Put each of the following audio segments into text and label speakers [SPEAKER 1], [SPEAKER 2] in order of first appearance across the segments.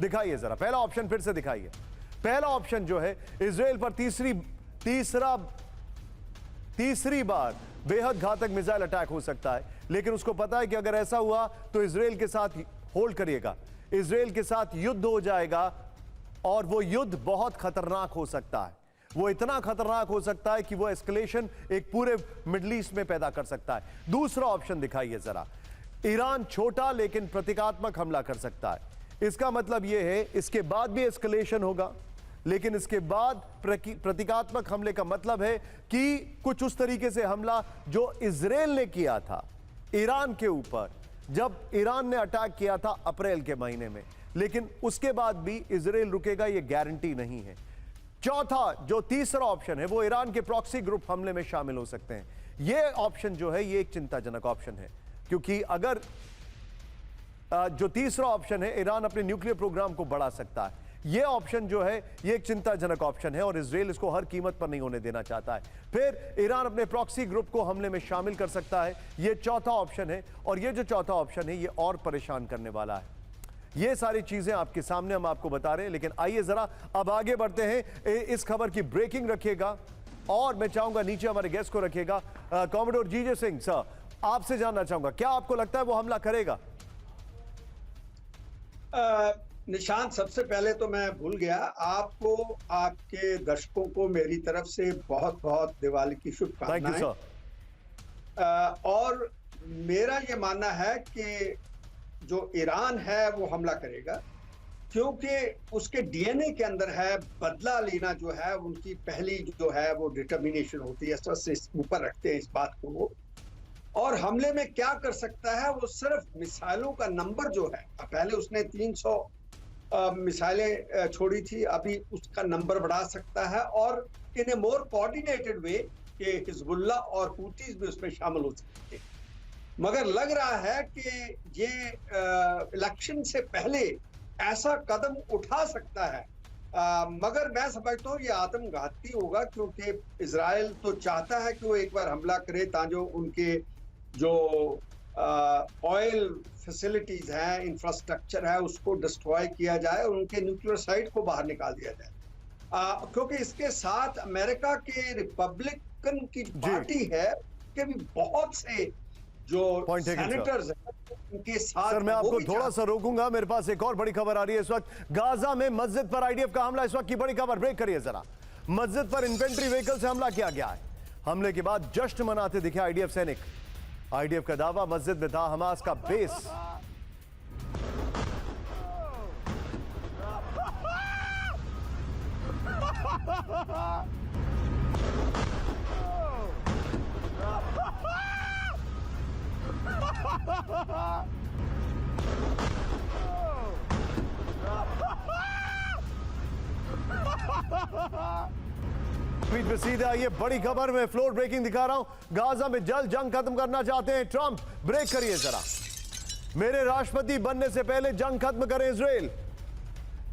[SPEAKER 1] दिखाइए जरा पहला ऑप्शन फिर से दिखाइए। पहला ऑप्शन जो है इजराइल पर तीसरी बार बेहद घातक मिसाइल अटैक हो सकता है, लेकिन उसको पता है कि अगर ऐसा हुआ तो इजराइल के साथ होल्ड करिएगा, इजराइल के साथ युद्ध हो जाएगा और वो युद्ध बहुत खतरनाक हो सकता है। वो इतना खतरनाक हो सकता है कि वो एस्केलेशन एक पूरे मिडिल ईस्ट में पैदा कर सकता है। दूसरा ऑप्शन दिखाइए जरा, ईरान छोटा लेकिन प्रतीकात्मक हमला कर सकता है। इसका मतलब यह है इसके बाद भी एस्केलेशन होगा, लेकिन इसके बाद प्रतीकात्मक हमले का मतलब है कि कुछ उस तरीके से हमला जो इजराइल ने किया था ईरान के ऊपर, जब ईरान ने अटैक किया था अप्रैल के महीने में, लेकिन उसके बाद भी इजराइल रुकेगा ये गारंटी नहीं है। चौथा जो तीसरा ऑप्शन है वो ईरान के प्रॉक्सी ग्रुप हमले में शामिल हो सकते हैं। यह ऑप्शन जो है ये एक चिंताजनक ऑप्शन है, क्योंकि अगर जो तीसरा ऑप्शन है ईरान अपने न्यूक्लियर प्रोग्राम को बढ़ा सकता है, यह ऑप्शन जो है यह एक चिंताजनक ऑप्शन है और इजराइल इसको हर कीमत पर नहीं होने देना चाहता है। फिर ईरान अपने प्रॉक्सी ग्रुप को हमले में शामिल कर सकता है, यह चौथा ऑप्शन है, और यह जो चौथा ऑप्शन है यह और परेशान करने वाला है। ये सारी चीजें आपके सामने हम आपको बता रहे हैं, लेकिन आइए जरा अब आगे बढ़ते हैं। इस खबर की ब्रेकिंग रखिएगा और मैं चाहूंगा नीचे हमारे गेस्ट को रखिएगा। कॉमोडोर जीजे सिंह सर, आपसे जानना चाहूंगा क्या आपको लगता है वो हमला करेगा?
[SPEAKER 2] निशांत, सबसे पहले तो मैं भूल गया, आपको आपके दर्शकों को मेरी तरफ से बहुत बहुत दिवाली की शुभकामनाएं। और मेरा ये मानना है कि जो ईरान है वो हमला करेगा, क्योंकि उसके डीएनए के अंदर है बदला लेना, जो है उनकी पहली जो है वो डिटर्मिनेशन होती है, सबसे ऊपर रखते हैं इस बात को वो। और हमले में क्या कर सकता है वो सिर्फ मिसाइलों का नंबर जो है, पहले उसने 300 मिसाइलें छोड़ी थी, अभी उसका नंबर बढ़ा सकता है और इन ए मोर कोऑर्डिनेटेड वे कि हिजबुल्लाह और हूतीज भी उसमें शामिल हो सकते हैं। मगर लग रहा है कि ये इलेक्शन से पहले ऐसा कदम उठा सकता है, मगर मैं समझता हूँ ये आत्मघाती होगा, क्योंकि इजराइल तो चाहता है कि वो एक बार हमला करे ताकि उनके जो ऑयल फैसिलिटीज हैं, इंफ्रास्ट्रक्चर है, उसको डिस्ट्रॉय किया जाए और उनके न्यूक्लियर साइट को बाहर निकाल दिया जाए। क्योंकि इसके साथ अमेरिका के रिपब्लिकन की पार्टी है के भी बहुत से जो सेनेटर्स हैं उनके साथ।
[SPEAKER 1] सर मैं आपको थोड़ा सा रोकूंगा, मेरे पास एक और बड़ी खबर आ रही है इस वक्त। गाजा में मस्जिद पर आईडीएफ का हमला, इस वक्त की बड़ी खबर, ब्रेक करिए जरा। मस्जिद पर इन्फेंट्री व्हीकल से हमला किया गया है। हमले के बाद जश्न मनाते दिखे आईडीएफ सैनिक। आईडीएफ का दावा मस्जिद में था हमास का बेस। बीच में सीधे आइए बड़ी खबर में फ्लोर ब्रेकिंग दिखा रहा हूं। गाजा में जल्द जंग खत्म करना चाहते हैं ट्रंप, ब्रेक करिए जरा। मेरे राष्ट्रपति बनने से पहले जंग खत्म करें इजराइल।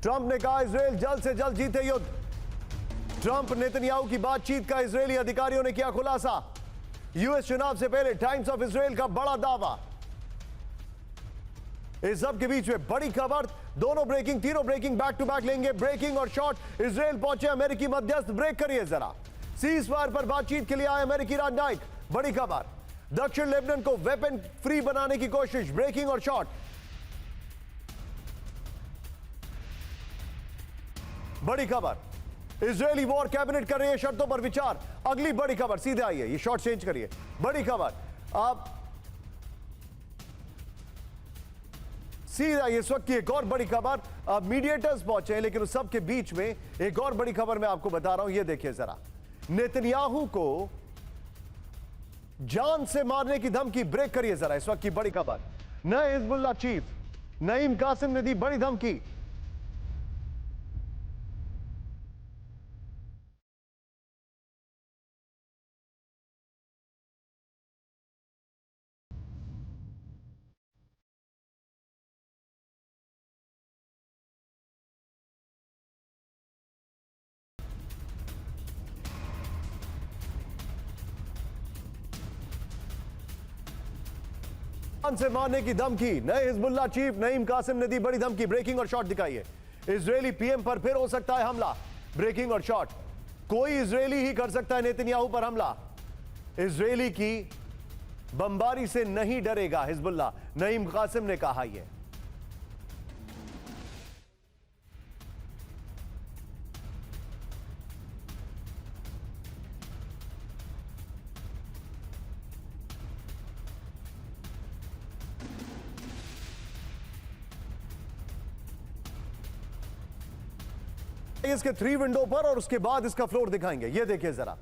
[SPEAKER 1] ट्रंप ने कहा इजराइल जल्द से जल्द जीते युद्ध। ट्रंप नेतन्याहू की बातचीत का इजरायली अधिकारियों ने किया खुलासा। यूएस चुनाव से पहले टाइम्स ऑफ इजराइल का बड़ा दावा। इस सब के बीच में बड़ी खबर, दोनों ब्रेकिंग, तीनों ब्रेकिंग बैक टू बैक लेंगे। ब्रेकिंग और शॉर्ट, इजराइल पहुंचे अमेरिकी मध्यस्थ, ब्रेक करिए जरा। सीज फायर पर बातचीत के लिए आए अमेरिकी राजनयिक, बड़ी खबर। दक्षिण लेबनान को वेपन फ्री बनाने की कोशिश, ब्रेकिंग और शॉर्ट। बड़ी खबर, इजरायली वॉर कैबिनेट कर रही है शर्तों पर विचार। अगली बड़ी खबर, सीधे आइए, ये शॉर्ट चेंज करिए। बड़ी खबर, आप सीधा इस वक्त की एक और बड़ी खबर। अब मीडिएटर्स पहुंचे हैं, लेकिन उस सब के बीच में एक और बड़ी खबर मैं आपको बता रहा हूं, ये देखिए जरा। नेतन्याहू को जान से मारने की धमकी, ब्रेक करिए जरा। इस वक्त की बड़ी खबर, नए हिजबुल्लाह चीफ नईम कासिम ने दी बड़ी धमकी। जान से मारने की धमकी। नए हिजबुल्लाह चीफ नईम कासिम ने दी बड़ी धमकी। ब्रेकिंग और शॉट दिखाइए। इजरायली पीएम पर फिर हो सकता है हमला। ब्रेकिंग और शॉट। कोई इजरायली ही कर सकता है नेतन्याहू पर हमला। इजरायली की बमबारी से नहीं डरेगा हिजबुल्लाह, नईम कासिम ने कहा यह। इसके 3 विंडो पर और उसके बाद इसका फ्लोर दिखाएंगे। ये देखिए जरा।